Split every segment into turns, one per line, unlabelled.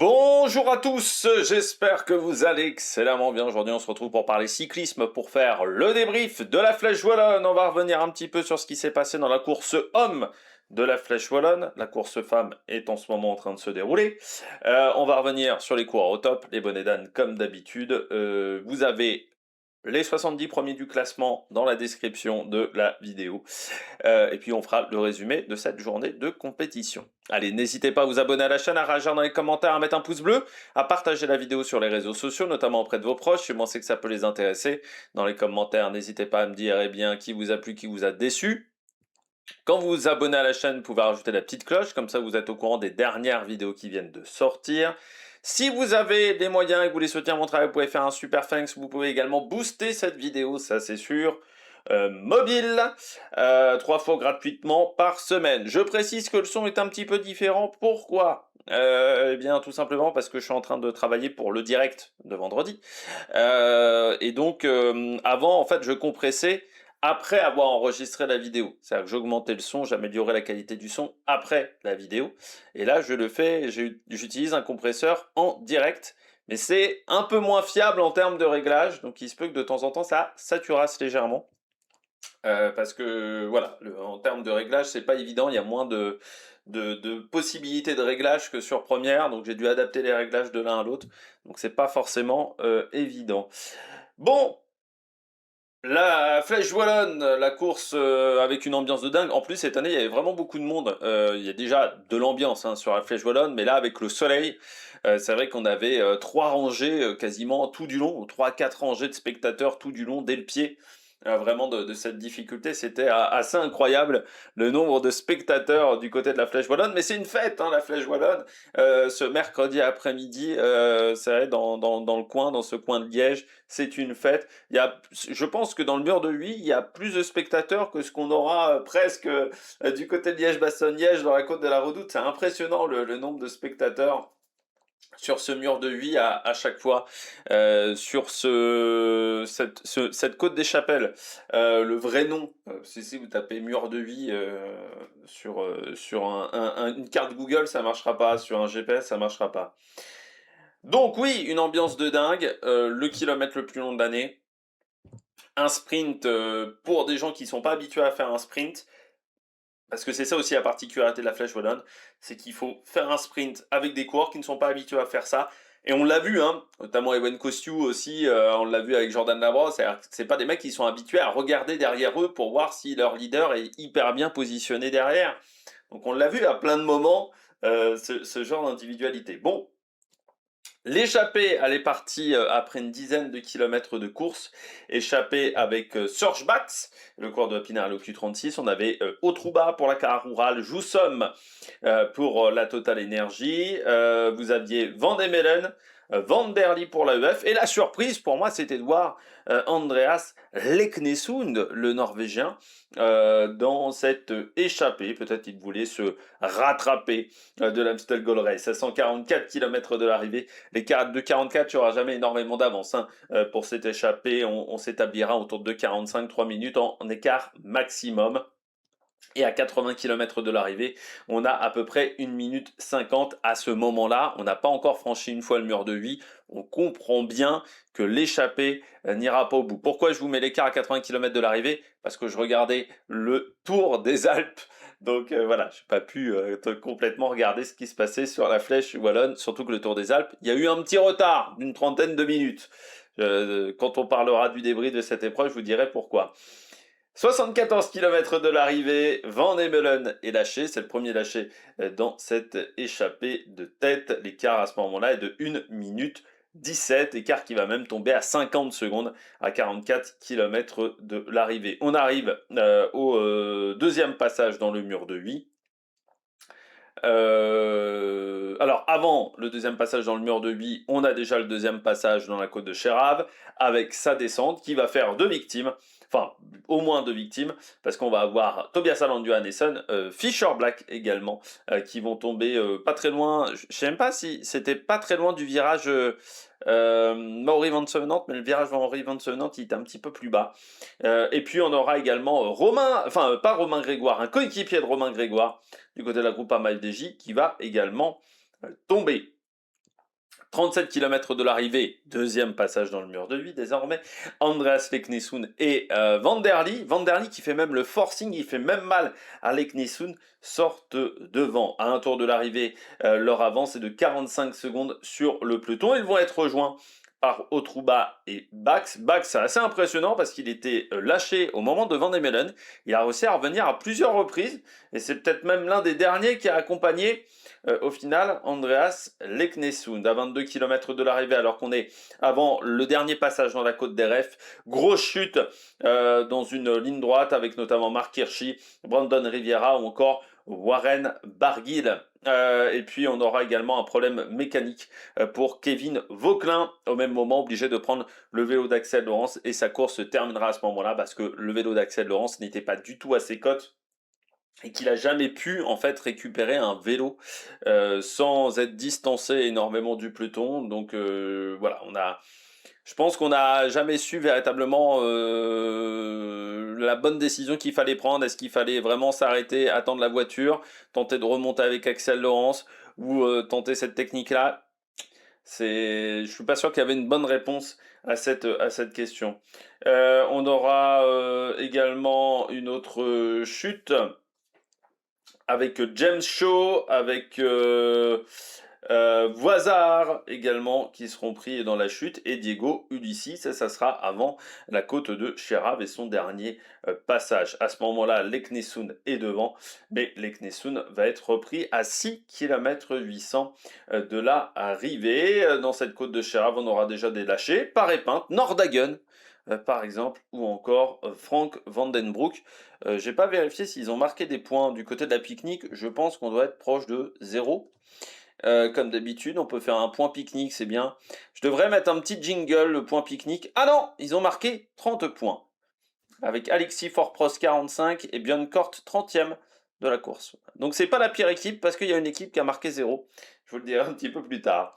Bonjour à tous, j'espère que vous allez excellemment bien. Aujourd'hui on se retrouve pour parler cyclisme, pour faire le débrief de la Flèche Wallonne. On va revenir un petit peu sur ce qui s'est passé dans la course homme de la Flèche Wallonne. La course femme est en ce moment en train de se dérouler. On va revenir sur les coureurs au top, les bonnets d'âne comme d'habitude. Vous avez les 70 premiers du classement dans la description de la vidéo. Et puis on fera le résumé de cette journée de compétition. Allez, n'hésitez pas à vous abonner à la chaîne, à réagir dans les commentaires, à mettre un pouce bleu, à partager la vidéo sur les réseaux sociaux, notamment auprès de vos proches, si vous pensez que ça peut les intéresser. Dans les commentaires, n'hésitez pas à me dire qui vous a plu, qui vous a déçu. Quand vous vous abonnez à la chaîne, vous pouvez rajouter la petite cloche, comme ça vous êtes au courant des dernières vidéos qui viennent de sortir. Si vous avez les moyens et que vous voulez soutenir mon travail, vous pouvez faire un super thanks, vous pouvez également booster cette vidéo, ça c'est sûr. Mobile, 3 fois gratuitement par semaine. Je précise que le son est un petit peu différent. Pourquoi? Eh bien, tout simplement parce que je suis en train de travailler pour le direct de vendredi. Et donc, avant, en fait, je compressais après avoir enregistré la vidéo. C'est-à-dire que j'augmentais le son, j'améliorais la qualité du son après la vidéo. Et là, je le fais, j'utilise un compresseur en direct. Mais c'est un peu moins fiable en termes de réglage. Donc, il se peut que de temps en temps, ça saturasse légèrement. Parce que voilà, en termes de réglage, c'est pas évident, il y a moins de possibilités de réglage que sur Première, donc j'ai dû adapter les réglages de l'un à l'autre, donc c'est pas forcément évident. Bon, la Flèche Wallonne, la course avec une ambiance de dingue. En plus, cette année, il y avait vraiment beaucoup de monde. Il y a déjà de l'ambiance sur la Flèche Wallonne, mais là, avec le soleil, c'est vrai qu'on avait 3 rangées quasiment tout du long, 3, 4 rangées de spectateurs tout du long, dès le pied. Vraiment de cette difficulté, c'était assez incroyable le nombre de spectateurs du côté de la Flèche Wallonne, mais c'est une fête, la Flèche Wallonne, ce mercredi après-midi, c'est vrai, dans le coin, dans ce coin de Liège, c'est une fête. Je pense que dans le mur de Huy, il y a plus de spectateurs que ce qu'on aura presque du côté de Liège-Bastogne-Liège dans la côte de la Redoute. C'est impressionnant le nombre de spectateurs sur ce mur de Huy à chaque fois, sur cette côte des Chapelles. Le vrai nom, si vous tapez mur de Huy sur une carte Google, ça marchera pas, sur un GPS, ça marchera pas. Donc oui, une ambiance de dingue, le kilomètre le plus long de l'année, un sprint pour des gens qui sont pas habitués à faire un sprint, parce que c'est ça aussi la particularité de la Flèche Wallonne, c'est qu'il faut faire un sprint avec des coureurs qui ne sont pas habitués à faire ça. Et on l'a vu, notamment Ewen Kosciu aussi, on l'a vu avec Jordan Labrosse, c'est pas des mecs qui sont habitués à regarder derrière eux pour voir si leur leader est hyper bien positionné derrière. Donc on l'a vu à plein de moments, ce genre d'individualité. Bon, l'échappée, elle est partie après une dizaine de kilomètres de course. Échappée avec Serge Bax, le coureur de Pinarello Q36. On avait Otrouba pour la Cara-Rural, Joussom pour la Total Energy. Vous aviez Van de Melen, Van der Lee pour la l'AEF. Et la surprise pour moi, c'était de voir Andreas Leknesund, le Norvégien, dans cette échappée. Peut-être qu'il voulait se rattraper de l'Amstel Gold Race à 144 km de l'arrivée. L'écart de 44, il n'y aura jamais énormément d'avance pour cette échappée. On s'établira autour de 45, 3 minutes en écart maximum. Et à 80 km de l'arrivée, on a à peu près 1 minute 50 à ce moment-là. On n'a pas encore franchi une fois le mur de Huy. On comprend bien que l'échappée n'ira pas au bout. Pourquoi je vous mets l'écart à 80 km de l'arrivée? Parce que je regardais le Tour des Alpes. Donc voilà, je n'ai pas pu complètement regarder ce qui se passait sur la Flèche Wallonne, surtout que le Tour des Alpes, il y a eu un petit retard d'une trentaine de minutes. Quand on parlera du débrief de cette épreuve, je vous dirai pourquoi. 74 km de l'arrivée, Van Emelen est lâché, c'est le premier lâché dans cette échappée de tête. L'écart à ce moment-là est de 1 minute 17, écart qui va même tomber à 50 secondes à 44 km de l'arrivée. On arrive au deuxième passage dans le mur de Huy. Alors avant le deuxième passage dans le mur de Huy, on a déjà le deuxième passage dans la côte de Cherave avec sa descente qui va faire 2 victimes, enfin au moins 2 victimes, parce qu'on va avoir Tobias Aland Johannesson, Fisher Black également, qui vont tomber pas très loin. Je sais même pas si c'était pas très loin du virage Maury Van Sevenant, mais le virage Maury Van Sevenant il est un petit peu plus bas. Et puis on aura également pas Romain Grégoire, un coéquipier de Romain Grégoire du côté de la groupe FDJ qui va également tomber. 37 km de l'arrivée, deuxième passage dans le mur de vie désormais, Andreas Leknesund et Van der Lee. Van der Lee qui fait même le forcing, il fait même mal à Leknesund, sortent devant. À un tour de l'arrivée, leur avance est de 45 secondes sur le peloton. Ils vont être rejoints par Otruba et Bax. Bax, c'est assez impressionnant parce qu'il était lâché au moment de Van de Meulen. Il a réussi à revenir à plusieurs reprises et c'est peut-être même l'un des derniers qui a accompagné au final Andreas Leknesund à 22 km de l'arrivée alors qu'on est avant le dernier passage dans la côte d'Eref. Grosse chute dans une ligne droite avec notamment Mark Hirschi, Brandon Riviera ou encore Warren Barguil. Et puis on aura également un problème mécanique pour Kevin Vauquelin, au même moment obligé de prendre le vélo d'Axel Laurence et sa course se terminera à ce moment-là parce que le vélo d'Axel Laurence n'était pas du tout à ses cotes et qu'il a jamais pu en fait récupérer un vélo sans être distancé énormément du peloton. Donc voilà, je pense qu'on n'a jamais su véritablement la bonne décision qu'il fallait prendre. Est-ce qu'il fallait vraiment s'arrêter, attendre la voiture, tenter de remonter avec Axel Laurence ou tenter cette technique-là? Je suis pas sûr qu'il y avait une bonne réponse à cette question. On aura également une autre chute avec James Shaw, avec Voisard également qui seront pris dans la chute et Diego Ulissi, ça sera avant la côte de Cherab et son dernier passage. À ce moment-là, Leknesund est devant, mais Leknesund va être repris à 6 km 800 de l'arrivée. Dans cette côte de Cherab, on aura déjà des lâchés, Paré-Pinte, Nordhagen, par exemple, ou encore Frank Vandenbroek. J'ai pas vérifié s'ils ont marqué des points du côté de la pique-nique. Je pense qu'on doit être proche de 0. Comme d'habitude, on peut faire un point pique-nique, c'est bien. Je devrais mettre un petit jingle, le point pique-nique. Ah non, ils ont marqué 30 points. Avec Alexis Forpros 45 et Björn Kort 30e de la course. Donc c'est pas la pire équipe parce qu'il y a une équipe qui a marqué 0. Je vous le dirai un petit peu plus tard.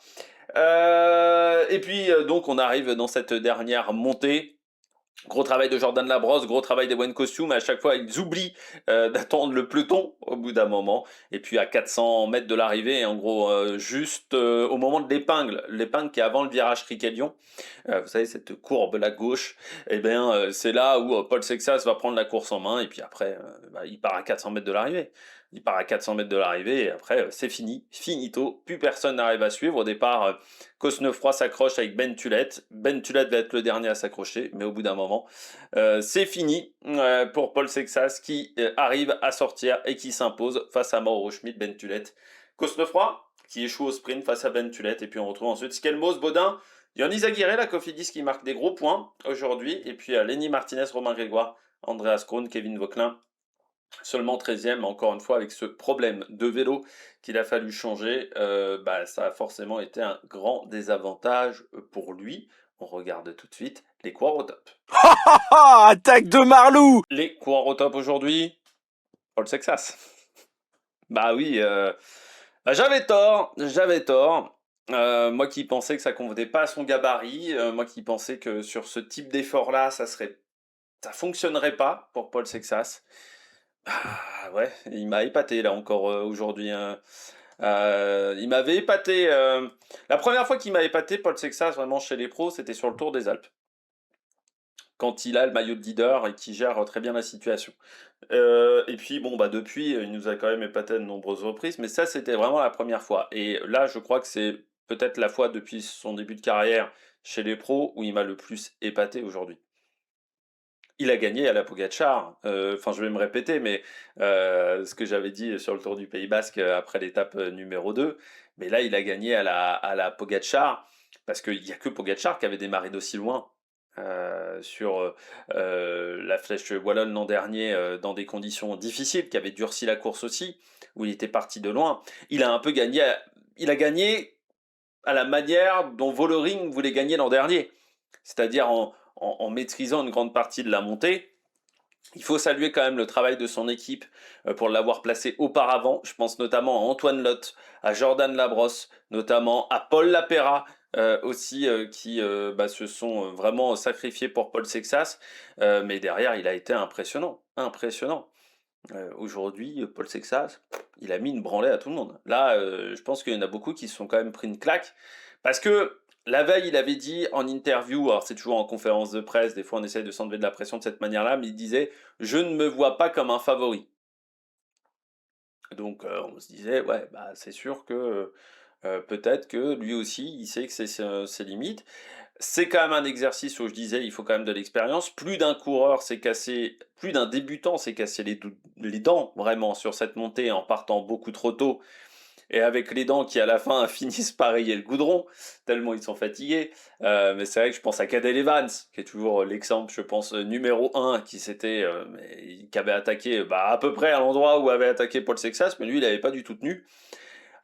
Et puis donc on arrive dans cette dernière montée. Gros travail de Jordan Labrosse, gros travail des One Costume. À chaque fois, ils oublient d'attendre le peloton au bout d'un moment. Et puis à 400 mètres de l'arrivée, en gros, juste au moment de l'épingle qui est avant le virage Riquelion, vous savez, cette courbe la gauche, et bien c'est là où Paul Sexas va prendre la course en main. Et puis après, il part à 400 mètres de l'arrivée. Il part à 400 mètres de l'arrivée et après c'est fini, finito, plus personne n'arrive à suivre. Au départ, Cosnefroy s'accroche avec Ben Tulette. Ben Tulette va être le dernier à s'accrocher, mais au bout d'un moment, c'est fini pour Paul Sexas qui arrive à sortir et qui s'impose face à Mauro Schmidt, Ben Tulette. Cosnefroy qui échoue au sprint face à Ben Tulette et puis on retrouve ensuite Skelmos, Baudin, Dionis Aguirre, la Cofidis qui marque des gros points aujourd'hui et puis Lenny Martinez, Romain Grégoire, Andreas Krohn, Kevin Vauquelin. Seulement 13e, encore une fois, avec ce problème de vélo qu'il a fallu changer, ça a forcément été un grand désavantage pour lui. On regarde tout de suite les coureurs au top.
Attaque de Marlou!
Les coureurs au top aujourd'hui, Paul Sexas. Bah oui, j'avais tort. Moi qui pensais que ça convenait pas à son gabarit, moi qui pensais que sur ce type d'effort-là, ça fonctionnerait pas pour Paul Sexas. Ah ouais, il m'a épaté là encore aujourd'hui, hein. Il m'avait épaté. La première fois qu'il m'a épaté, Paul Sexas, vraiment chez les pros, c'était sur le Tour des Alpes. Quand il a le maillot de leader et qu'il gère très bien la situation. Et puis bon, depuis, il nous a quand même épaté à de nombreuses reprises, mais ça, c'était vraiment la première fois. Et là, je crois que c'est peut-être la fois depuis son début de carrière chez les pros où il m'a le plus épaté aujourd'hui. Il a gagné à la Pogačar. Enfin, je vais me répéter, mais ce que j'avais dit sur le Tour du Pays Basque après l'étape numéro 2. Mais là, il a gagné à la Pogačar parce qu'il n'y a que Pogačar qui avait démarré d'aussi loin sur la Flèche Wallonne l'an dernier dans des conditions difficiles, qui avait durci la course aussi, où il était parti de loin. Il a un peu gagné. Il a gagné à la manière dont Vollering voulait gagner l'an dernier, c'est-à-dire en maîtrisant une grande partie de la montée. Il faut saluer quand même le travail de son équipe pour l'avoir placé auparavant. Je pense notamment à Antoine Lotte, à Jordan Labrosse, notamment à Paul Lapera aussi, qui se sont vraiment sacrifiés pour Paul Sexas. Mais derrière, il a été impressionnant. Impressionnant. Aujourd'hui, Paul Sexas, il a mis une branlée à tout le monde. Là, je pense qu'il y en a beaucoup qui se sont quand même pris une claque. Parce que la veille, il avait dit en interview, alors c'est toujours en conférence de presse, des fois on essaye de s'enlever de la pression de cette manière-là, mais il disait: «Je ne me vois pas comme un favori». Donc on se disait: «Ouais, bah, c'est sûr que, peut-être que lui aussi, il sait que c'est ses limites». C'est quand même un exercice où je disais, il faut quand même de l'expérience. Plus d'un débutant s'est cassé les dents vraiment sur cette montée en partant beaucoup trop tôt et avec les dents qui à la fin finissent par rayer le goudron, tellement ils sont fatigués. Mais c'est vrai que je pense à Cadel Evans, qui est toujours l'exemple, je pense, numéro un, qui avait attaqué bah, à peu près à l'endroit où avait attaqué Paul Sexas, mais lui il n'avait pas du tout tenu.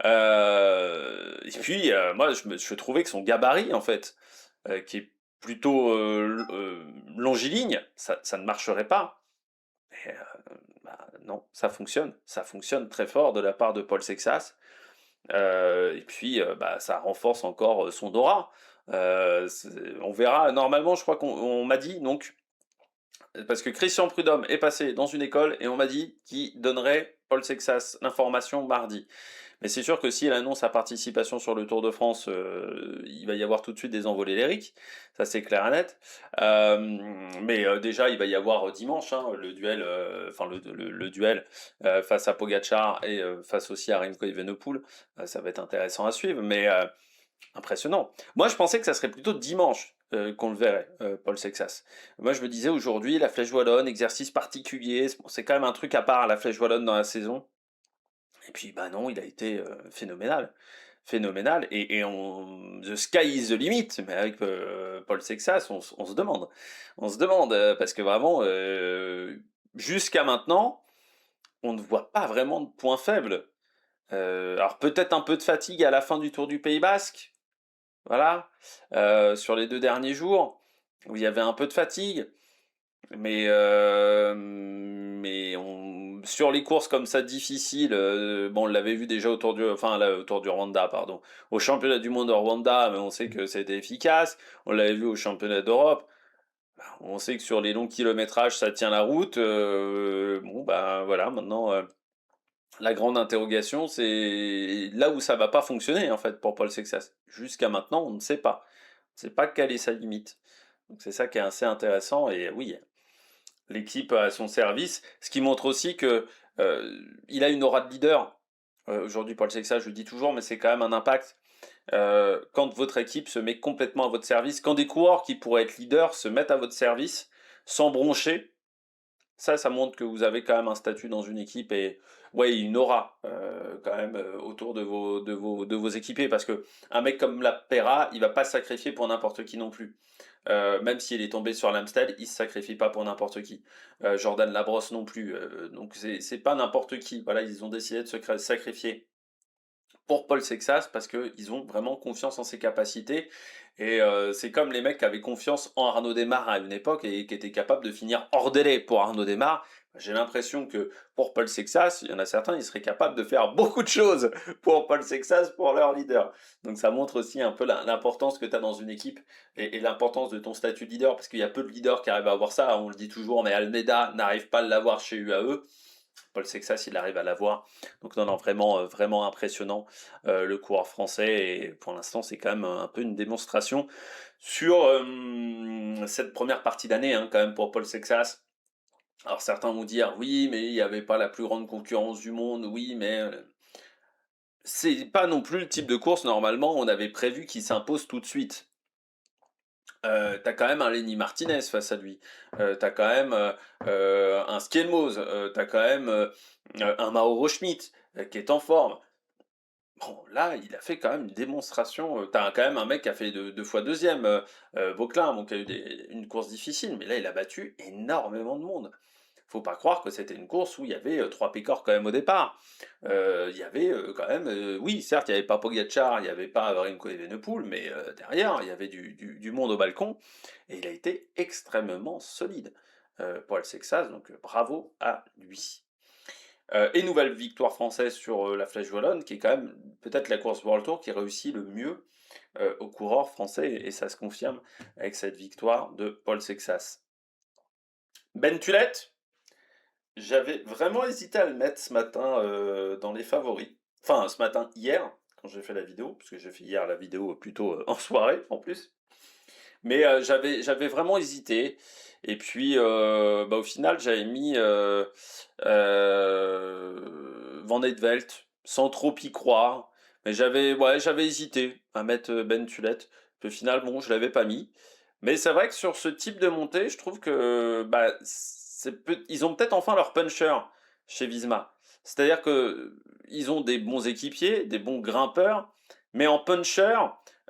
Et puis moi je trouvais que son gabarit en fait, qui est plutôt longiligne, ça ne marcherait pas. Et, bah, non, ça fonctionne très fort de la part de Paul Sexas. Et puis, bah, ça renforce encore son aura. On verra. Normalement, je crois qu'on m'a dit donc, parce que Christian Prudhomme est passé dans une école et on m'a dit qu'il donnerait Paul Sexas l'information mardi. Mais c'est sûr que s'il annonce sa participation sur le Tour de France, il va y avoir tout de suite des envolées lyriques, ça c'est clair et net. Mais déjà, il va y avoir dimanche hein, le duel, le duel face à Pogacar et face aussi à Remco Evenepoel. Ça va être intéressant à suivre, mais impressionnant. Moi, je pensais que ça serait plutôt dimanche qu'on le verrait, Paul Sexas. Moi, je me disais aujourd'hui, la Flèche Wallonne, exercice particulier, c'est quand même un truc à part la Flèche Wallonne dans la saison. Et puis, bah non, il a été phénoménal. Phénoménal. The sky is the limit. Mais avec Paul Sexas, on se demande. On se demande, parce que vraiment, jusqu'à maintenant, on ne voit pas vraiment de points faibles. Alors peut-être un peu de fatigue à la fin du Tour du Pays Basque. Voilà. Sur les 2 derniers jours, où il y avait un peu de fatigue. Sur les courses comme ça difficiles, bon, on l'avait vu déjà autour du Rwanda, pardon, au championnat du monde de Rwanda, mais on sait que c'était efficace. On l'avait vu au championnat d'Europe. On sait que sur les longs kilométrages, ça tient la route. Bon, ben voilà, maintenant, la grande interrogation, c'est là où ça va pas fonctionner en fait pour Paul Sexas. Jusqu'à maintenant, on ne sait pas. On ne sait pas quelle est sa limite. Donc c'est ça qui est assez intéressant. Et oui, l'équipe à son service, ce qui montre aussi que il a une aura de leader. Aujourd'hui, Paul Sexas, je le dis toujours, mais c'est quand même un impact. Quand votre équipe se met complètement à votre service, quand des coureurs qui pourraient être leaders se mettent à votre service sans broncher, ça montre que vous avez quand même un statut dans une équipe et ouais, une aura quand même autour de vos équipiers parce que un mec comme la Pera, il va pas se sacrifier pour n'importe qui non plus. Même s'il est tombé sur l'Amstel, il se sacrifie pas pour n'importe qui. Jordan Labrosse non plus. Donc c'est pas n'importe qui. Voilà, ils ont décidé de se sacrifier pour Paul Sexas parce qu'ils ont vraiment confiance en ses capacités. Et c'est comme les mecs qui avaient confiance en Arnaud Démare à une époque et qui étaient capables de finir hors délai pour Arnaud Démare. J'ai l'impression que pour Paul Sexas, il y en a certains, ils seraient capables de faire beaucoup de choses pour Paul Sexas, pour leur leader. Donc ça montre aussi un peu l'importance que tu as dans une équipe et l'importance de ton statut de leader, parce qu'il y a peu de leaders qui arrivent à avoir ça, on le dit toujours, mais Almeida n'arrive pas à l'avoir chez UAE. Paul Sexas, il arrive à l'avoir. Donc non, non, vraiment, vraiment impressionnant le coureur français. Et pour l'instant, c'est quand même un peu une démonstration sur cette première partie d'année, hein, quand même, pour Paul Sexas. Alors certains vont dire, oui, mais il n'y avait pas la plus grande concurrence du monde, oui, mais c'est pas non plus le type de course, normalement, on avait prévu qu'il s'impose tout de suite. T'as quand même un Lenny Martinez face à lui. T'as quand même un Skelmose. T'as quand même un Mauro Schmidt qui est en forme. Bon, là, il a fait quand même une démonstration. T'as quand même un mec qui a fait deux fois deuxième, Vauclin, bon, qui a eu une course difficile, mais là, il a battu énormément de monde. Faut pas croire que c'était une course où il y avait 3 pécores quand même au départ. Il y avait quand même, oui, certes, il n'y avait pas Pogacar, il n'y avait pas Remco Evenepoel, mais derrière, il y avait du monde au balcon, et il a été extrêmement solide, Paul Sexas, donc bravo à lui. Et nouvelle victoire française sur la Flèche Wallonne, qui est quand même peut-être la course World Tour qui réussit le mieux aux coureurs français, et ça se confirme avec cette victoire de Paul Sexas. Ben Tulette, J'avais vraiment hésité à le mettre ce matin dans les favoris. Enfin, ce matin, hier, quand j'ai fait la vidéo, parce que j'ai fait hier la vidéo plutôt en soirée en plus. Mais j'avais vraiment hésité. Et puis, bah, au final, j'avais mis Van Eetvelt, sans trop y croire. Mais j'avais hésité à mettre Ben Tulette. Puis au final, bon, je l'avais pas mis. Mais c'est vrai que sur ce type de montée, je trouve que bah, ils ont peut-être enfin leur puncher chez Visma. C'est-à-dire que ils ont des bons équipiers, des bons grimpeurs, mais en puncher,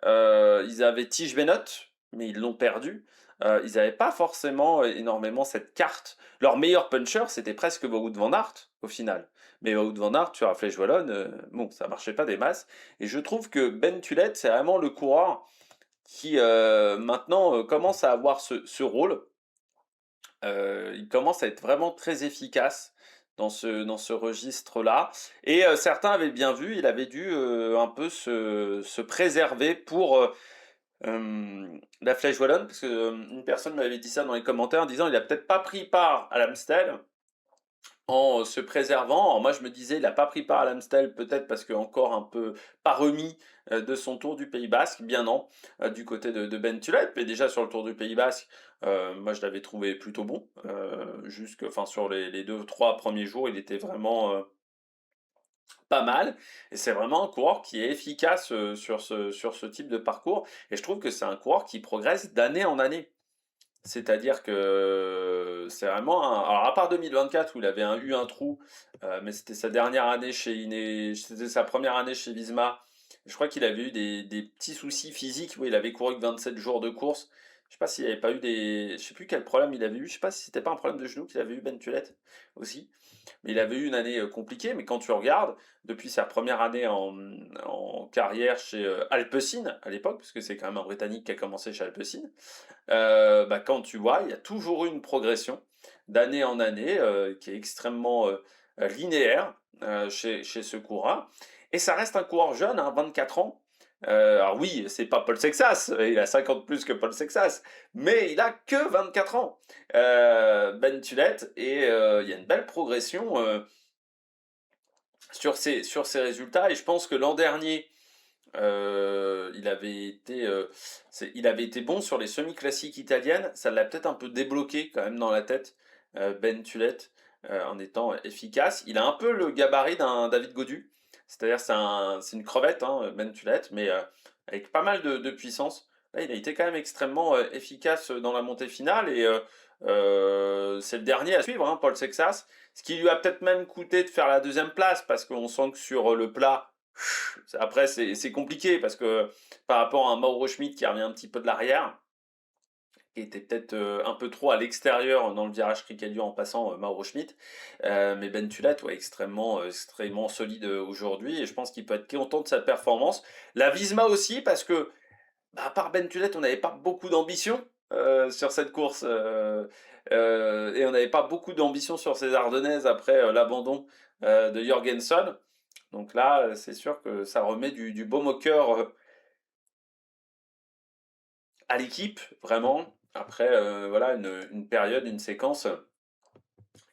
ils avaient Tige Bennett, mais ils l'ont perdu. Ils n'avaient pas forcément énormément cette carte. Leur meilleur puncher, c'était presque Wout van Aert, au final. Mais Wout van Aert, sur la Flèche Wallonne, bon, ça marchait pas des masses. Et je trouve que Ben Tullet, c'est vraiment le coureur qui, maintenant, commence à avoir ce rôle. Il commence à être vraiment très efficace dans ce registre-là. Et certains avaient bien vu, il avait dû un peu se préserver pour la Flèche Wallonne, parce que une personne m'avait dit ça dans les commentaires en disant il a peut-être pas pris part à l'Amstel en se préservant. Alors moi je me disais il a pas pris part à l'Amstel peut-être parce que encore un peu pas remis de son tour du Pays Basque, bien non, du côté de Ben Tullet, mais déjà sur le tour du Pays Basque, moi je l'avais trouvé plutôt bon, enfin sur les 2-3 premiers jours il était vraiment pas mal, et c'est vraiment un coureur qui est efficace sur ce type de parcours, et je trouve que c'est un coureur qui progresse d'année en année. C'est-à-dire que c'est vraiment alors à part 2024 où il avait eu un trou, mais c'était sa dernière année chez c'était sa première année chez Visma. Je crois qu'il avait eu des petits soucis physiques où il avait couru que 27 jours de course. Je sais pas s'il avait pas eu je sais plus quel problème il avait eu. Je sais pas si c'était pas un problème de genou qu'il avait eu Ben Tulette aussi. Mais il avait eu une année compliquée, mais quand tu regardes, depuis sa première année en carrière chez Alpecin, à l'époque, parce que c'est quand même un Britannique qui a commencé chez Alpecin, bah, quand tu vois, il y a toujours eu une progression d'année en année qui est extrêmement linéaire chez ce coureur. Et ça reste un coureur jeune, hein, 24 ans. Alors oui, c'est pas Paul Sexas, il a 50 plus que Paul Sexas, mais il a que 24 ans, Ben Tulette, et il y a une belle progression sur ses résultats, et je pense que l'an dernier, il avait été bon sur les semi-classiques italiennes. Ça l'a peut-être un peu débloqué quand même dans la tête, Ben Tulette, en étant efficace. Il a un peu le gabarit d'un David Gaudu. C'est-à-dire c'est une crevette, hein, Ben Tulette, mais avec pas mal de puissance. Là, il a été quand même extrêmement efficace dans la montée finale, et c'est le dernier à suivre, hein, Paul Sexas. Ce qui lui a peut-être même coûté de faire la deuxième place, parce qu'on sent que sur le plat, après, c'est compliqué parce que par rapport à un Mauro Schmidt qui revient un petit peu de l'arrière, qui était peut-être un peu trop à l'extérieur dans le virage Ricciardo en passant Mauro Schmidt, mais Ben Tullet, ouais, extrêmement solide aujourd'hui, et je pense qu'il peut être content de sa performance. La Visma aussi, parce que bah, à part Ben Tullet, on n'avait pas beaucoup d'ambition sur cette course, et on n'avait pas beaucoup d'ambition sur ces Ardennaises après l'abandon de Jorgensen. Donc là, c'est sûr que ça remet du baume au cœur à l'équipe, vraiment. Après, voilà, une période, une séquence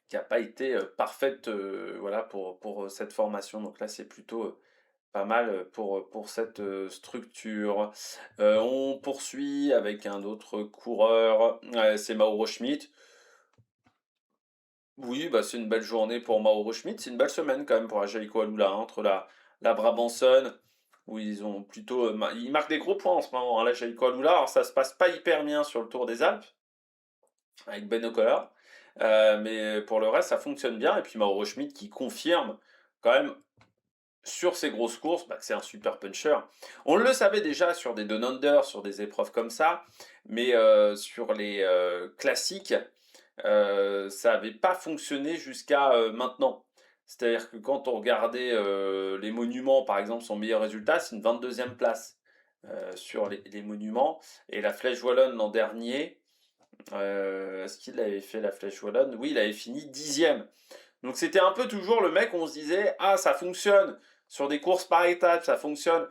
qui n'a pas été parfaite, voilà, pour cette formation. Donc là, c'est plutôt pas mal pour cette structure. On poursuit avec un autre coureur, c'est Mauro Schmidt. Oui, bah, c'est une belle journée pour Mauro Schmidt, c'est une belle semaine quand même pour Ajaïko Alula, hein, entre la Brabançonne, où ils ont plutôt. Ils marquent des gros points en ce moment, hein, la Ajaïko Alula. Alors ça se passe pas hyper bien sur le Tour des Alpes, avec Ben O'Connor, mais pour le reste ça fonctionne bien. Et puis Mauro Schmidt qui confirme quand même sur ses grosses courses bah, que c'est un super puncher. On le savait déjà sur des down under, sur des épreuves comme ça, mais sur les classiques, ça n'avait pas fonctionné jusqu'à maintenant. C'est-à-dire que quand on regardait les monuments, par exemple, son meilleur résultat, c'est une 22e place sur les monuments. Et la Flèche Wallonne l'an dernier, est-ce qu'il avait fait la Flèche Wallonne? Oui, il avait fini 10e. Donc c'était un peu toujours le mec où on se disait, ah, ça fonctionne sur des courses par étapes, ça fonctionne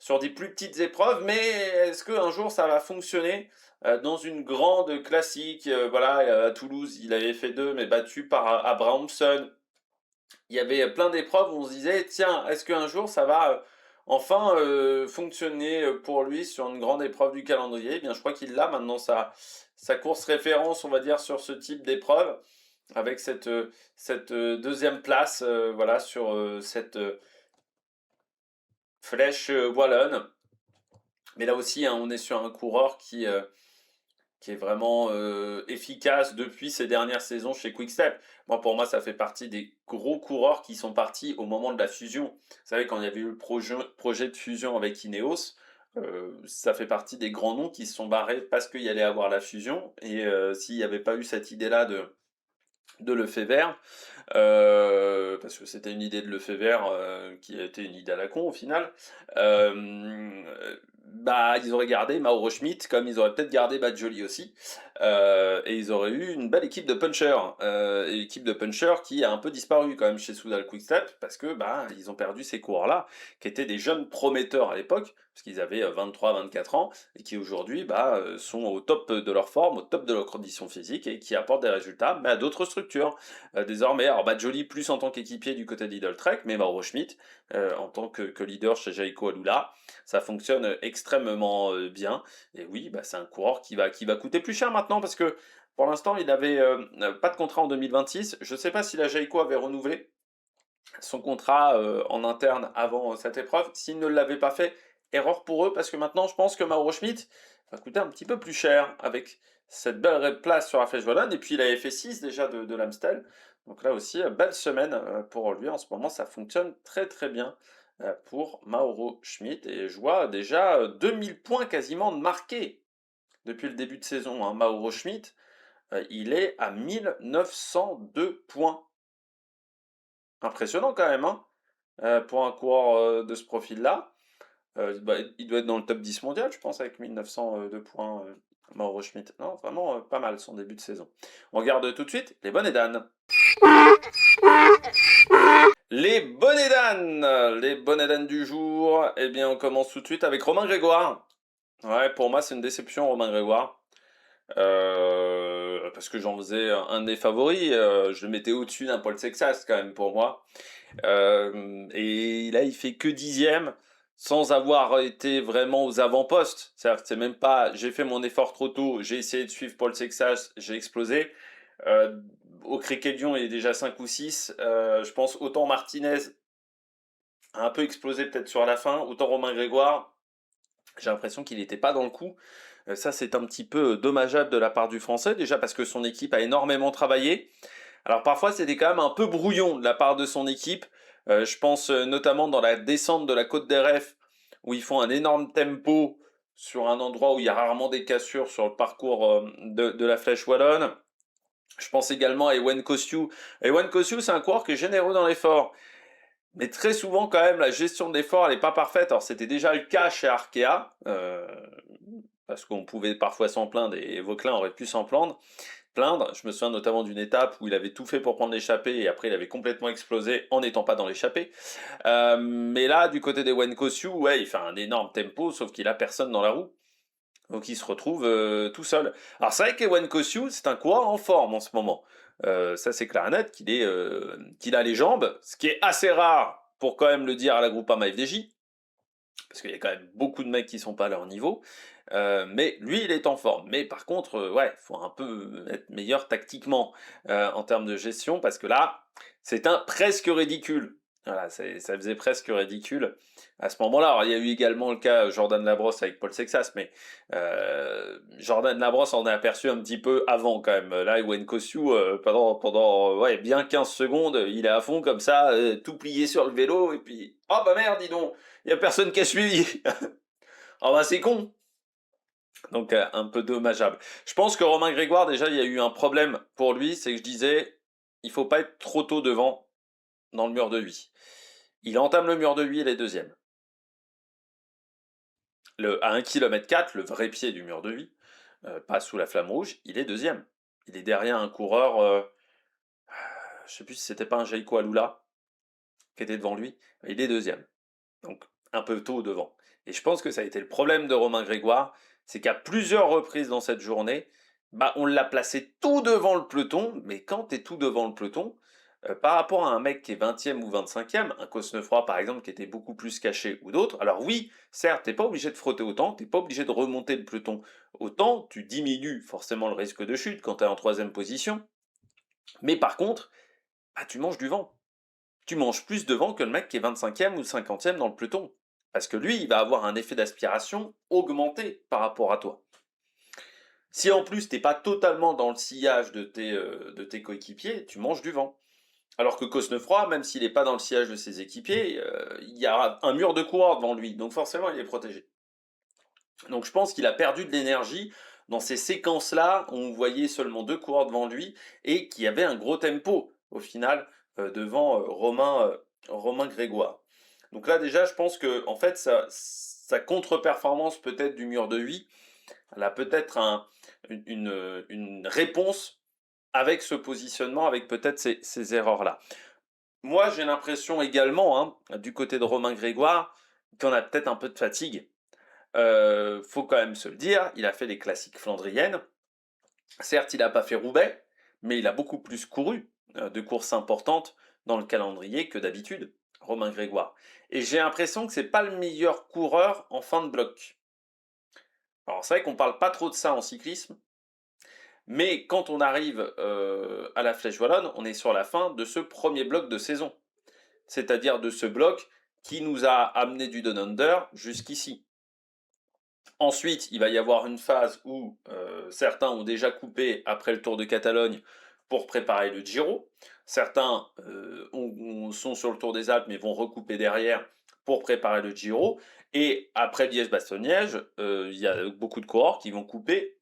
sur des plus petites épreuves, mais est-ce qu'un jour ça va fonctionner dans une grande classique? Voilà, à Toulouse, il avait fait 2, mais battu par Abrahamson. Il y avait plein d'épreuves où on se disait, tiens, est-ce qu'un jour ça va enfin fonctionner pour lui sur une grande épreuve du calendrier? Eh bien, je crois qu'il l'a maintenant sa course référence, on va dire, sur ce type d'épreuve, avec cette deuxième place, voilà, sur cette flèche wallonne. Mais là aussi, hein, on est sur un coureur qui est vraiment efficace depuis ces dernières saisons chez Quick-Step. Moi, pour moi, ça fait partie des gros coureurs qui sont partis au moment de la fusion. Vous savez, quand il y avait eu le projet de fusion avec Ineos, ça fait partie des grands noms qui se sont barrés parce qu'il y allait avoir la fusion. Et s'il n'y avait pas eu cette idée-là de Lefebvre, parce que c'était une idée de Lefebvre qui a été une idée à la con au final, euh, bah ils auraient gardé Mauro Schmidt, comme ils auraient peut-être gardé Badjoli aussi, et ils auraient eu une belle équipe de punchers, et l'équipe de punchers qui a un peu disparu quand même chez Soudal Quickstep, parce que bah ils ont perdu ces coureurs-là, qui étaient des jeunes prometteurs à l'époque, parce qu'ils avaient 23-24 ans, et qui aujourd'hui bah, sont au top de leur forme, au top de leur condition physique, et qui apportent des résultats, mais à d'autres structures. Désormais, alors Badjoli plus en tant qu'équipier du côté d'Idle Trek, mais Mauro Schmidt en tant que leader chez Jayco Alula, ça fonctionne extrêmement bien. Et oui, bah, c'est un coureur qui va coûter plus cher maintenant parce que pour l'instant, il n'avait pas de contrat en 2026. Je ne sais pas si la Jayco avait renouvelé son contrat en interne avant cette épreuve. S'ils ne l'avaient pas fait, erreur pour eux parce que maintenant, je pense que Mauro Schmidt va coûter un petit peu plus cher avec cette belle place sur la Flèche Wallonne. Et puis, il avait fait 6 déjà de l'Amstel. Donc là aussi, belle semaine pour lui. En ce moment, ça fonctionne très très bien pour Mauro Schmidt. Et je vois déjà 2000 points quasiment de marqués depuis le début de saison. Hein. Mauro Schmidt, il est à 1902 points. Impressionnant quand même, hein, pour un coureur de ce profil-là. Bah, il doit être dans le top 10 mondial, je pense, avec 1902 points, Mauro Schmidt. Non, vraiment pas mal son début de saison. On regarde tout de suite les bonnets d'âne. Les bonnets d'âne du jour. Eh bien, on commence tout de suite avec Romain Grégoire. Ouais, pour moi, c'est une déception, Romain Grégoire. Parce que j'en faisais un des favoris. Je le mettais au-dessus d'un Paul Sexas, quand même, pour moi. Et là, il fait que 10e sans avoir été vraiment aux avant-postes. C'est même pas, j'ai fait mon effort trop tôt, j'ai essayé de suivre Paul Sexas, j'ai explosé. Euh, au Cricket Lyon, il est déjà 5 ou 6. Je pense autant Martinez a un peu explosé peut-être sur la fin, autant Romain Grégoire, j'ai l'impression qu'il n'était pas dans le coup. Ça, c'est un petit peu dommageable de la part du Français, déjà parce que son équipe a énormément travaillé. Alors parfois, c'était quand même un peu brouillon de la part de son équipe. Je pense notamment dans la descente de la côte d'Eref, où ils font un énorme tempo sur un endroit où il y a rarement des cassures sur le parcours de la Flèche Wallonne. Je pense également à Ewen Kosciu. Ewen Kosciu, c'est un coureur qui est généreux dans l'effort. Mais très souvent, quand même, la gestion de l'effort, elle n'est pas parfaite. Alors, c'était déjà le cas chez Arkea, parce qu'on pouvait parfois s'en plaindre, et Vauquelin aurait pu s'en plaindre. Je me souviens notamment d'une étape où il avait tout fait pour prendre l'échappée, et après, il avait complètement explosé en n'étant pas dans l'échappée. Mais là, du côté des Kosciu, ouais, il fait un énorme tempo, sauf qu'il a personne dans la roue. Donc il se retrouve tout seul. Alors c'est vrai qu'Ewan Kosciu, c'est un coureur en forme en ce moment. Ça c'est clair et net qu'il a les jambes, ce qui est assez rare pour quand même le dire à la Groupama FDJ, parce qu'il y a quand même beaucoup de mecs qui sont pas à leur niveau. Mais lui, il est en forme. Mais par contre, ouais, faut un peu être meilleur tactiquement en termes de gestion, parce que là, c'est un presque ridicule. Voilà, ça faisait presque ridicule à ce moment-là. Alors, il y a eu également le cas Jordan Labrosse avec Paul Sexas, mais Jordan Labrosse en a aperçu un petit peu avant quand même. Là, Ewen Kosciu, pendant ouais, bien 15 secondes, il est à fond comme ça, tout plié sur le vélo, et puis, oh bah merde, dis donc, il y a personne qui a suivi. Oh bah c'est con. Donc un peu dommageable. Je pense que Romain Grégoire, déjà, il y a eu un problème pour lui, c'est que je disais, il faut pas être trop tôt devant dans le mur de Huy. Il entame le mur de Huy, il est deuxième. À 1 km 4, le vrai pied du mur de Huy, pas sous la flamme rouge, il est deuxième. Il est derrière un coureur, je sais plus si c'était pas un Jayco Alula qui était devant lui, il est deuxième. Donc un peu tôt devant. Et je pense que ça a été le problème de Romain Grégoire, c'est qu'à plusieurs reprises dans cette journée, bah, on l'a placé tout devant le peloton, mais quand tu es tout devant le peloton, par rapport à un mec qui est 20e ou 25e, un Cosnefroy par exemple qui était beaucoup plus caché ou d'autres, alors oui, certes, t'es pas obligé de frotter autant, t'es pas obligé de remonter le peloton autant, tu diminues forcément le risque de chute quand tu es en troisième position, mais par contre, bah, tu manges du vent. Tu manges plus de vent que le mec qui est 25e ou 50e dans le peloton. Parce que lui, il va avoir un effet d'aspiration augmenté par rapport à toi. Si en plus t'es pas totalement dans le sillage de tes coéquipiers, tu manges du vent. Alors que Cosnefroy, même s'il n'est pas dans le sillage de ses équipiers, il y a un mur de coureur devant lui, donc forcément il est protégé. Donc je pense qu'il a perdu de l'énergie dans ces séquences-là où on voyait seulement deux coureurs devant lui et qui avait un gros tempo au final devant Romain Grégoire. Donc là déjà je pense que en fait sa contre-performance peut-être du mur de 8, elle a peut-être une réponse avec ce positionnement, avec peut-être ces erreurs-là. Moi j'ai l'impression également, hein, du côté de Romain Grégoire, qu'on a peut-être un peu de fatigue. Faut quand même se le dire, il a fait les classiques flandriennes. Certes, il n'a pas fait Roubaix, mais il a beaucoup plus couru de courses importantes dans le calendrier que d'habitude, Romain Grégoire. Et j'ai l'impression que c'est pas le meilleur coureur en fin de bloc. Alors c'est vrai qu'on parle pas trop de ça en cyclisme, mais quand on arrive à la Flèche Wallonne, on est sur la fin de ce premier bloc de saison. C'est-à-dire de ce bloc qui nous a amené du Down Under jusqu'ici. Ensuite, il va y avoir une phase où certains ont déjà coupé après le Tour de Catalogne pour préparer le Giro. Certains sont sur le Tour des Alpes mais vont recouper derrière pour préparer le Giro. Et après Liège-Bastogne-Liège, il y a beaucoup de coureurs qui vont couper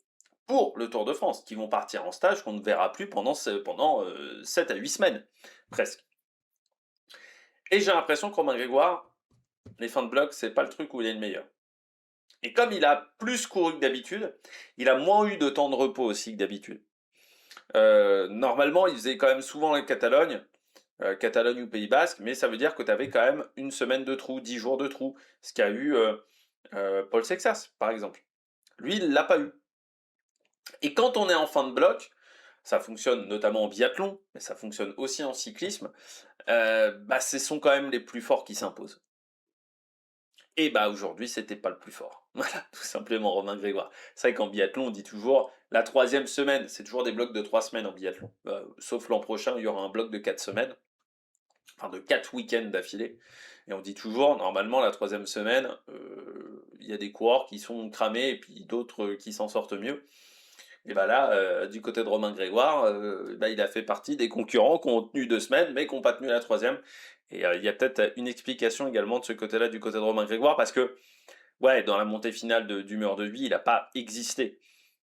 pour le Tour de France, qui vont partir en stage qu'on ne verra plus pendant 7 à 8 semaines, presque. Et j'ai l'impression que Romain Grégoire, les fins de bloc, c'est pas le truc où il est le meilleur. Et comme il a plus couru que d'habitude, il a moins eu de temps de repos aussi que d'habitude. Normalement, il faisait quand même souvent la Catalogne, Catalogne ou Pays Basque, mais ça veut dire que tu avais quand même une semaine de trou, 10 jours de trou, ce qu'a eu Paul Sexas, par exemple. Lui, il l'a pas eu. Et quand on est en fin de bloc, ça fonctionne notamment en biathlon, mais ça fonctionne aussi en cyclisme, bah, ce sont quand même les plus forts qui s'imposent. Et bah aujourd'hui, c'était pas le plus fort. Voilà, tout simplement Romain Grégoire. C'est vrai qu'en biathlon, on dit toujours la troisième semaine, c'est toujours des blocs de 3 semaines en biathlon. Sauf l'an prochain, il y aura un bloc de 4 semaines, enfin de 4 week-ends d'affilée. Et on dit toujours, normalement, la troisième semaine, il y a des coureurs qui sont cramés et puis d'autres qui s'en sortent mieux. Et bah là, du côté de Romain Grégoire, bah, il a fait partie des concurrents qui ont tenu 2 semaines, mais qui n'ont pas tenu la troisième. Et il y a peut-être une explication également de ce côté-là, du côté de Romain Grégoire, parce que, ouais, dans la montée finale du mur de Huy, il n'a pas existé.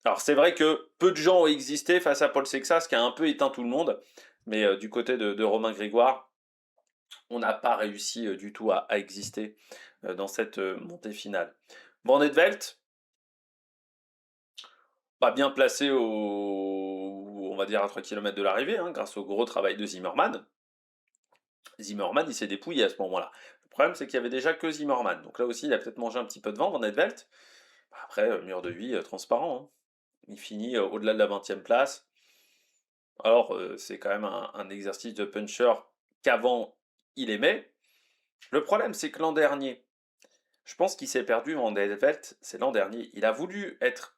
Alors c'est vrai que peu de gens ont existé face à Paul Sexas, qui a un peu éteint tout le monde, mais du côté de Romain Grégoire, on n'a pas réussi du tout à exister dans cette montée finale. Van Velt, pas bien placé on va dire à 3 km de l'arrivée, hein, grâce au gros travail de Zimmermann. Zimmermann, il s'est dépouillé à ce moment-là. Le problème, c'est qu'il y avait déjà que Zimmermann. Donc là aussi, il a peut-être mangé un petit peu de vent, Van Velt. Après, mur de Huy, transparent, hein. Il finit au-delà de la 20e place. Alors, c'est quand même un exercice de puncher qu'avant, il aimait. Le problème, c'est que l'an dernier, je pense qu'il s'est perdu Van Velt, c'est l'an dernier. Il a voulu être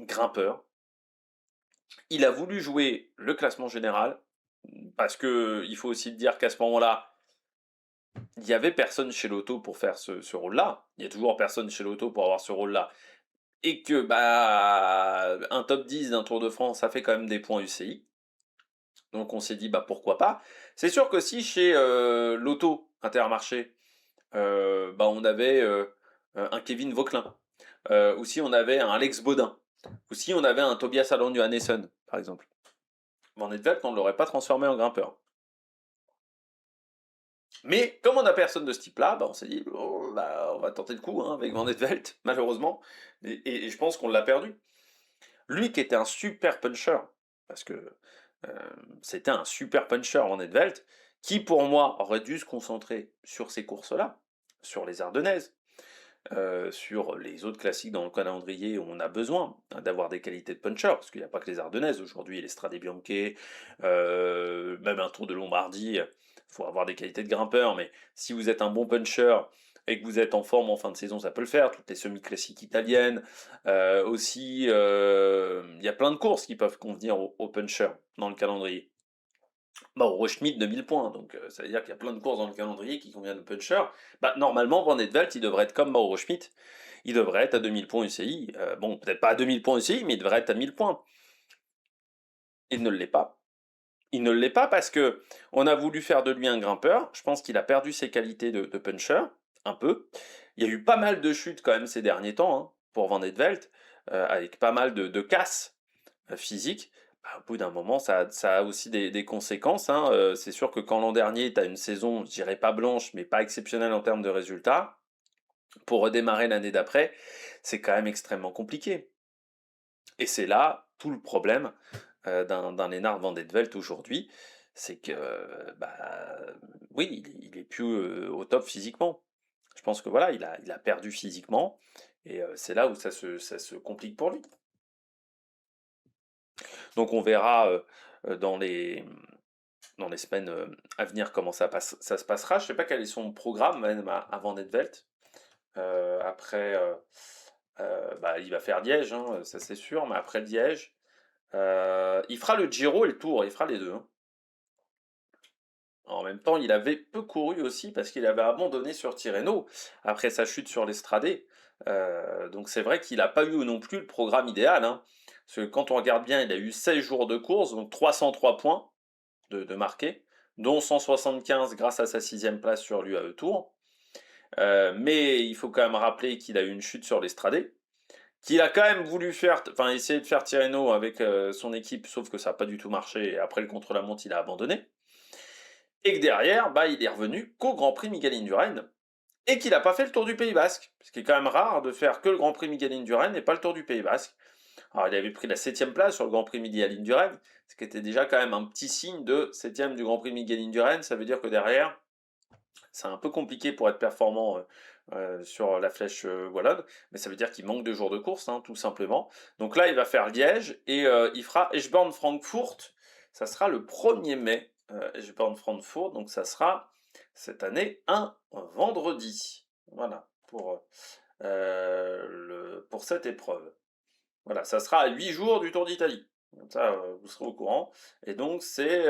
grimpeur. Il a voulu jouer le classement général, parce que il faut aussi dire qu'à ce moment-là, il n'y avait personne chez l'auto pour faire ce rôle-là. Il y a toujours personne chez l'auto pour avoir ce rôle-là. Et que bah un top 10 d'un Tour de France, ça fait quand même des points UCI. Donc on s'est dit bah pourquoi pas. C'est sûr que si chez l'auto Intermarché, bah on avait un Kevin Vauquelin, ou si on avait un Alex Baudin, ou si on avait un Tobias Alon Johannesson, par exemple. Van Velt, on ne l'aurait pas transformé en grimpeur. Mais comme on n'a personne de ce type-là, bah on s'est dit, oh, bah, on va tenter le coup avec Van Velt, malheureusement. Et je pense qu'on l'a perdu. Lui qui était un super puncher, parce que c'était un super puncher Van Velt, qui pour moi aurait dû se concentrer sur ces courses-là, sur les Ardennaises, sur les autres classiques dans le calendrier où on a besoin d'avoir des qualités de puncher, parce qu'il n'y a pas que les Ardennaises, aujourd'hui les Strade Bianche, même un Tour de Lombardie, il faut avoir des qualités de grimpeur, mais si vous êtes un bon puncher et que vous êtes en forme en fin de saison, ça peut le faire, toutes les semi-classiques italiennes, aussi, il y a plein de courses qui peuvent convenir aux punchers dans le calendrier. Mauro Schmidt 2000 points, donc ça veut dire qu'il y a plein de courses dans le calendrier qui conviennent aux punchers. Bah, normalement, Van Edvelt, il devrait être comme Mauro Schmidt, il devrait être à 2000 points UCI. Bon, peut-être pas à 2000 points UCI, mais il devrait être à 1000 points. Il ne l'est pas. Il ne l'est pas parce que on a voulu faire de lui un grimpeur. Je pense qu'il a perdu ses qualités de puncher, un peu. Il y a eu pas mal de chutes quand même ces derniers temps pour Van Edvelt, avec pas mal de casses physiques. Bah, au bout d'un moment, ça a aussi des conséquences. C'est sûr que quand l'an dernier, tu as une saison, je dirais pas blanche, mais pas exceptionnelle en termes de résultats, pour redémarrer l'année d'après, c'est quand même extrêmement compliqué. Et c'est là tout le problème d'un Lennart Van Edvelt aujourd'hui, c'est que, bah, oui, il est plus au top physiquement. Je pense que voilà, il a perdu physiquement, et c'est là où ça se complique pour lui. Donc on verra dans les semaines à venir comment ça se passera. Je sais pas quel est son programme même à Van Edvelt. Après, bah, il va faire Liège, ça c'est sûr, mais après Liège, il fera le Giro et le Tour, il fera les deux. En même temps, il avait peu couru aussi parce qu'il avait abandonné sur Tirreno après sa chute sur l'Estradé. Donc c'est vrai qu'il n'a pas eu non plus le programme idéal. Parce que quand on regarde bien, il a eu 16 jours de course, donc 303 points de marqués, dont 175 grâce à sa 6e place sur l'UAE Tour. Mais il faut quand même rappeler qu'il a eu une chute sur l'Estradé, qu'il a quand même voulu essayer de faire Tirreno avec son équipe, sauf que ça n'a pas du tout marché, et après le contre-la-montre, il a abandonné. Et que derrière, bah, il est revenu qu'au Grand Prix Miguel-Indurain, et qu'il n'a pas fait le Tour du Pays Basque, ce qui est quand même rare de faire que le Grand Prix Miguel-Indurain et pas le Tour du Pays Basque. Alors il avait pris la 7e place sur le Grand Prix Miguel-Indurain, ce qui était déjà quand même un petit signe de 7e du Grand Prix Miguel-Indurain, ça veut dire que derrière, c'est un peu compliqué pour être performant sur la flèche wallonne, mais ça veut dire qu'il manque de jours de course, tout simplement. Donc là, il va faire Liège, et il fera Eschborn-Francfort, ça sera le 1er mai, Eschborn-Francfort, donc ça sera cette année un vendredi. Voilà, pour cette épreuve. Voilà, ça sera à 8 jours du Tour d'Italie. Comme ça, vous serez au courant. Et donc, c'est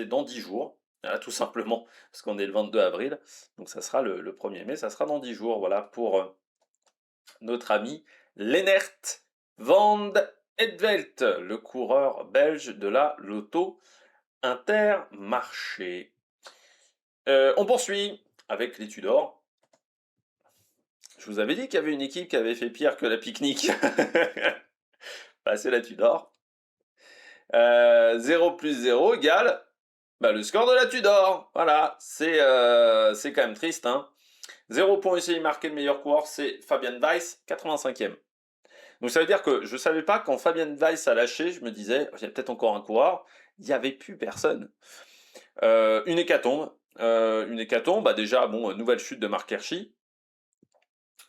dans 10 jours, tout simplement, parce qu'on est le 22 avril. Donc, ça sera le 1er mai, ça sera dans 10 jours, voilà, pour notre ami Lennert van Edvelt, le coureur belge de la Lotto Intermarché. On poursuit avec les Tudors. Je vous avais dit qu'il y avait une équipe qui avait fait pire que la pique-nique. Bah, c'est la Tudor. 0 plus 0 égale le score de la Tudor. Voilà, c'est quand même triste. 0 point UCI marqué, le meilleur coureur, c'est Fabian Weiss, 85e. Donc ça veut dire que je ne savais pas quand Fabian Weiss a lâché, je me disais, il y a peut-être encore un coureur. Il n'y avait plus personne. Une hécatombe. Bah déjà, bon, nouvelle chute de Marc Hirschi.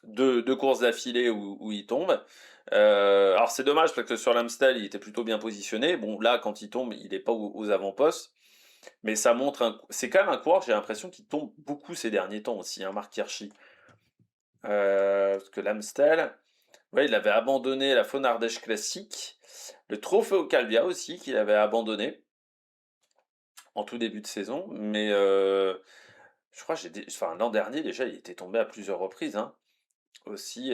Deux courses d'affilée où il tombe. Alors c'est dommage parce que sur l'Amstel il était plutôt bien positionné. Bon là quand il tombe il n'est pas aux avant-postes. Mais ça montre c'est quand même un coureur, j'ai l'impression qu'il tombe beaucoup ces derniers temps aussi, Marc Hirschi. Parce que l'Amstel, ouais, il avait abandonné la Faune Ardèche classique. Le Trofeo Calvia aussi qu'il avait abandonné en tout début de saison. Mais je crois que l'an dernier déjà il était tombé à plusieurs reprises. Aussi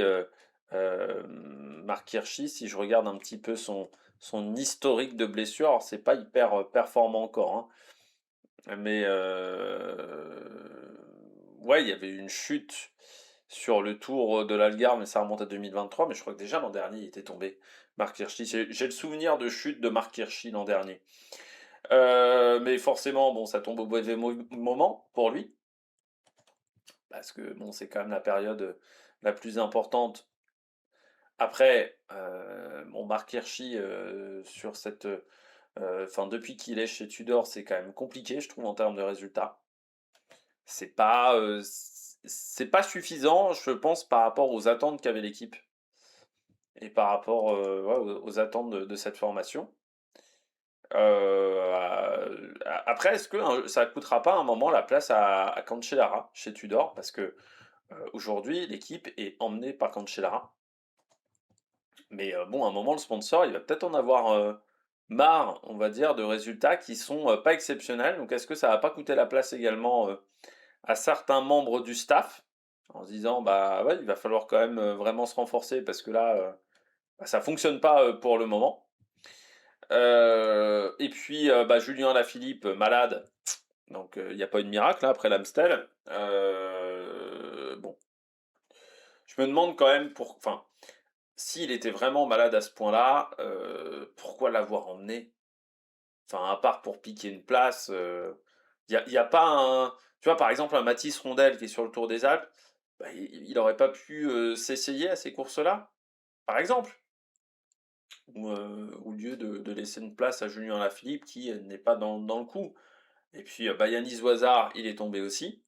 Marc Hirschi, si je regarde un petit peu son historique de blessures, alors c'est pas hyper performant encore, mais ouais, il y avait une chute sur le Tour de l'Algarve, mais ça remonte à 2023, mais je crois que déjà l'an dernier il était tombé, Marc Hirschi. J'ai le souvenir de chute de Marc Hirschi l'an dernier. Mais forcément, bon, ça tombe au mauvais moment pour lui, parce que bon, c'est quand même la période la plus importante. Après, Marc Hirschi, sur cette, depuis qu'il est chez Tudor, c'est quand même compliqué, je trouve, en termes de résultats. c'est pas suffisant, je pense, par rapport aux attentes qu'avait l'équipe et par rapport ouais, aux attentes de cette formation. Après, est-ce que ça coûtera pas à un moment la place à Cancellara chez Tudor? Parce que aujourd'hui, l'équipe est emmenée par Cancellara. Mais bon, à un moment, le sponsor, il va peut-être en avoir marre, on va dire, de résultats qui sont pas exceptionnels. Donc, est-ce que ça va pas coûter la place également à certains membres du staff en se disant, bah ouais, il va falloir quand même vraiment se renforcer parce que là, bah, ça fonctionne pas pour le moment. Et puis, bah, Julien Lafilippe, malade. Donc, il n'y a pas eu de miracle hein, après l'Amstel. Bon, je me demande quand même enfin, s'il était vraiment malade à ce point-là, pourquoi l'avoir emmené? Enfin, à part pour piquer une place, y a pas un. Tu vois, par exemple, un Mathis Rondel qui est sur le Tour des Alpes, bah, il aurait pas pu s'essayer à ces courses-là, par exemple, ou au lieu de laisser une place à Julien Lafilippe qui n'est pas dans le coup. Et puis, bah, Yanis Voisard, il est tombé aussi,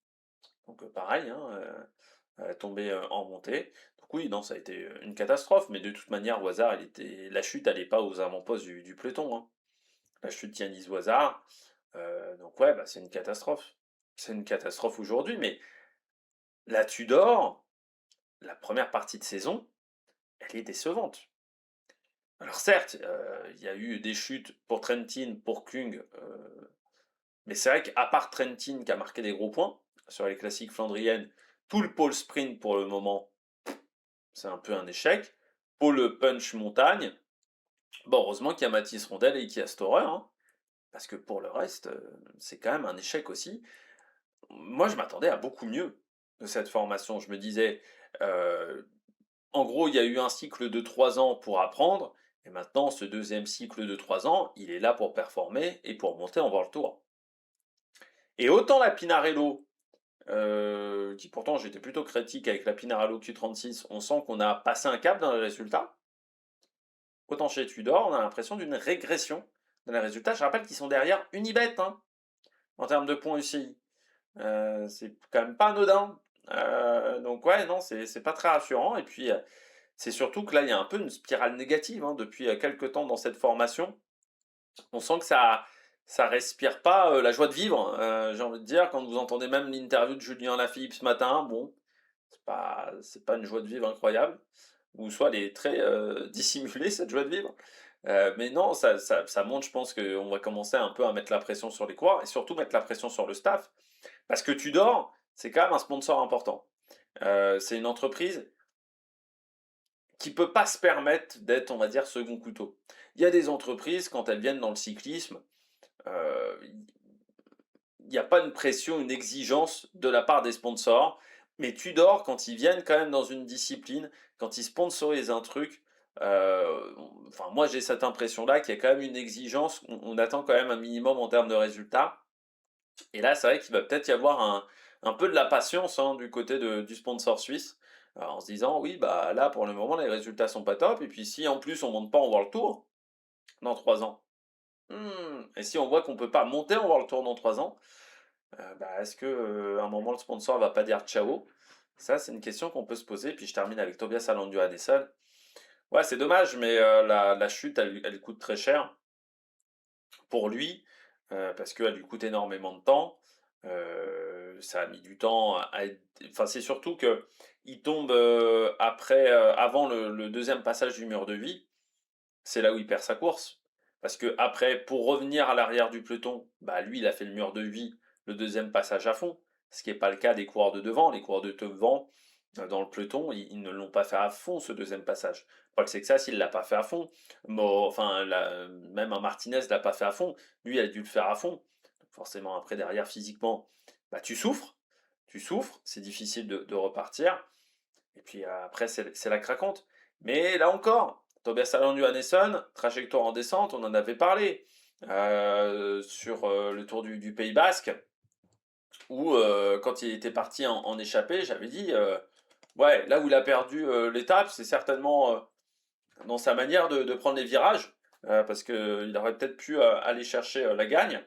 donc pareil, hein, tombé en montée. Donc oui, non, ça a été une catastrophe, mais de toute manière, Voisard, la chute, elle n'est pas aux avant-postes du peloton, hein. La chute de Yanis Voisard, donc ouais, bah, c'est une catastrophe. C'est une catastrophe aujourd'hui, mais la Tudor, la première partie de saison, elle est décevante. Alors certes, il y a eu des chutes pour Trentin, pour Kung, mais c'est vrai qu'à part Trentin qui a marqué des gros points sur les classiques flandriennes, tout le pôle sprint pour le moment, c'est un peu un échec. Pôle punch montagne, bon, heureusement qu'il y a Mathis Rondel et qu'il y a Storer, hein, parce que pour le reste, c'est quand même un échec aussi. Moi, je m'attendais à beaucoup mieux de cette formation. Je me disais, en gros, il y a eu un cycle de 3 ans pour apprendre, et maintenant, ce deuxième cycle de 3 ans, il est là pour performer et pour monter en World Tour. Et autant la Pinarello, qui pourtant j'étais plutôt critique avec la Pinarello Q36, on sent qu'on a passé un cap dans les résultats, autant chez Tudor, on a l'impression d'une régression dans les résultats. Je rappelle qu'ils sont derrière Unibet, hein, en termes de points UCI. C'est quand même pas anodin. Donc ouais, non, c'est pas très rassurant. Et puis, c'est surtout que là, il y a un peu une spirale négative hein, depuis quelques temps dans cette formation. On sent que ça respire pas la joie de vivre. J'ai envie de dire, quand vous entendez même l'interview de Julien Lafilippe ce matin, bon, c'est pas une joie de vivre incroyable. Ou soit elle est très dissimulée, cette joie de vivre. Mais non, ça montre, je pense qu'on va commencer un peu à mettre la pression sur les coureurs et surtout mettre la pression sur le staff. Parce que Tudor, c'est quand même un sponsor important. C'est une entreprise qui peut pas se permettre d'être, on va dire, second couteau. Il y a des entreprises, quand elles viennent dans le cyclisme, il n'y a pas une pression, une exigence de la part des sponsors. Mais Tudor, quand ils viennent quand même dans une discipline, quand ils sponsorisent un truc, enfin moi j'ai cette impression-là qu'il y a quand même une exigence, on attend quand même un minimum en termes de résultats. Et là, c'est vrai qu'il va peut-être y avoir un peu de la patience hein, du côté du sponsor suisse, en se disant, oui, bah là, pour le moment, les résultats sont pas top, et puis si en plus on monte pas en World Tour dans 3 ans, et si on voit qu'on peut pas monter en World Tour dans 3 ans, bah, est-ce que à un moment le sponsor va pas dire ciao? Ça, c'est une question qu'on peut se poser. Puis je termine avec Tobias Alandio Adesel. Ouais, c'est dommage, mais la chute, elle coûte très cher pour lui, parce qu'elle lui coûte énormément de temps. Ça a mis du temps à être. Enfin, c'est surtout que il tombe avant le deuxième passage du mur de vie. C'est là où il perd sa course. Parce que après, pour revenir à l'arrière du peloton, bah lui, il a fait le mur de vie, le deuxième passage à fond. Ce qui n'est pas le cas des coureurs de devant. Les coureurs de devant, dans le peloton, ils ne l'ont pas fait à fond ce deuxième passage. Paul Sexas, il ne l'a pas fait à fond. Enfin, même un Martinez ne l'a pas fait à fond. Lui, il a dû le faire à fond. Donc forcément, après, derrière, physiquement, bah, tu souffres. Tu souffres. C'est difficile de repartir. Et puis après, c'est la craquante. Mais là encore, Tobias Allan Johannesson, trajectoire en descente, on en avait parlé sur le Tour du Pays Basque, où quand il était parti en échappée, j'avais dit, ouais, là où il a perdu l'étape, c'est certainement dans sa manière de prendre les virages, parce qu'il aurait peut-être pu aller chercher la gagne.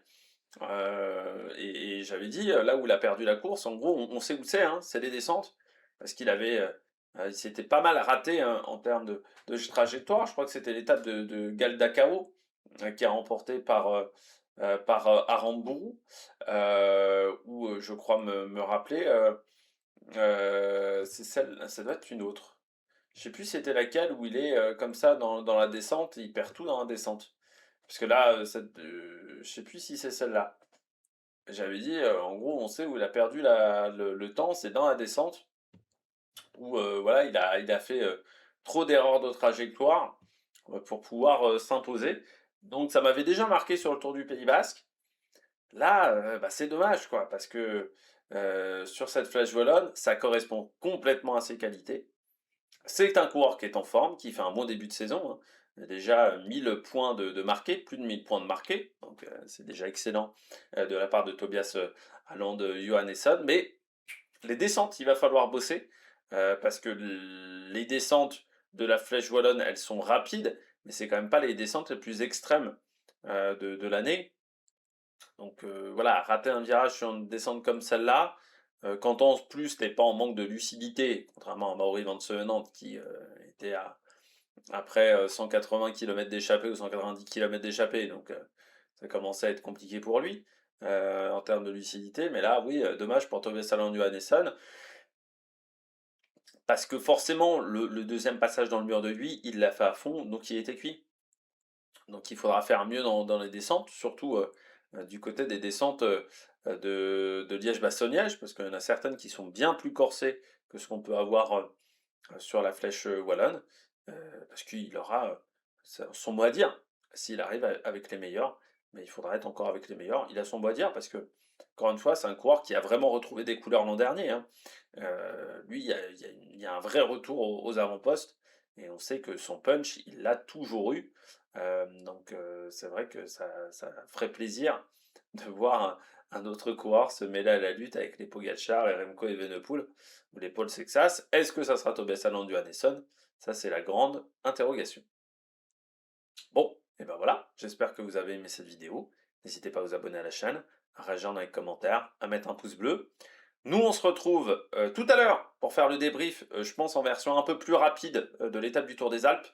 Et j'avais dit, là où il a perdu la course, en gros, on sait où c'est, hein, c'est les descentes, parce il s'était pas mal raté hein, en termes de trajectoire. Je crois que c'était l'étape de Galdacao, qui a remporté par Aramburu, où je crois me rappeler, ça doit être une autre. Je sais plus c'était laquelle où il est comme ça dans la descente, il perd tout dans la descente. Parce que là, je sais plus si c'est celle-là. J'avais dit, en gros, on sait où il a perdu le temps, c'est dans la descente, où voilà, il a fait trop d'erreurs de trajectoire pour pouvoir s'imposer. Donc ça m'avait déjà marqué sur le Tour du Pays Basque. Là, bah, c'est dommage, quoi, parce que sur cette Flèche Wallonne, ça correspond complètement à ses qualités. C'est un coureur qui est en forme, qui fait un bon début de saison, hein. Il a déjà 1000 points de marqués, plus de 1000 points de marqués, donc c'est déjà excellent de la part de Tobias Alland Johannesson. Mais les descentes, il va falloir bosser, parce que les descentes de la Flèche Wallonne, elles sont rapides, mais c'est quand même pas les descentes les plus extrêmes de l'année. Donc voilà, rater un virage sur une descente comme celle-là, quand en plus t'es pas en manque de lucidité, contrairement à Mauri Van Sevenant qui était après 180 km d'échappée ou 190 km d'échappée, donc ça commençait à être compliqué pour lui en termes de lucidité. Mais là, oui, dommage pour Tobias Allan Johannesson, parce que forcément, le deuxième passage dans le mur de lui, il l'a fait à fond, donc il était cuit. Donc il faudra faire mieux dans les descentes, surtout du côté des descentes de Liège-Bastogne-Liège, parce qu'il y en a certaines qui sont bien plus corsées que ce qu'on peut avoir sur la Flèche Wallonne, parce qu'il aura son mot à dire s'il arrive avec les meilleurs, mais il faudra être encore avec les meilleurs. Il a son mot à dire parce que, encore une fois, c'est un coureur qui a vraiment retrouvé des couleurs l'an dernier, hein. Lui, il y a un vrai retour aux avant-postes, et on sait que son punch, il l'a toujours eu. Donc c'est vrai que ça ferait plaisir de voir un autre coureur se mêler à la lutte avec les Pogacar, les Remco Evenepoel ou les Paul Sexas. Est-ce que ça sera Tobias Allan Johannesson? Ça, c'est la grande interrogation. Bon, et ben voilà, j'espère que vous avez aimé cette vidéo. N'hésitez pas à vous abonner à la chaîne, à réagir dans les commentaires, à mettre un pouce bleu. Nous, on se retrouve tout à l'heure pour faire le débrief, je pense en version un peu plus rapide de l'étape du Tour des Alpes.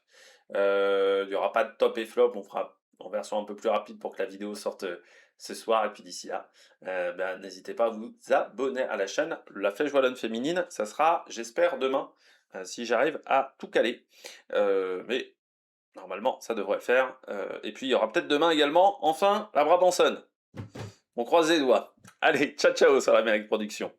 Il n'y aura pas de top et flop, on fera en version un peu plus rapide pour que la vidéo sorte ce soir. Et puis d'ici là, n'hésitez pas à vous abonner à la chaîne. La Flèche Wallonne féminine, ça sera, j'espère, demain, si j'arrive à tout caler. Mais normalement, ça devrait le faire. Et puis il y aura peut-être demain également, enfin, la Brabançonne. On croise les doigts. Allez, ciao ciao sur l'Amérique Production.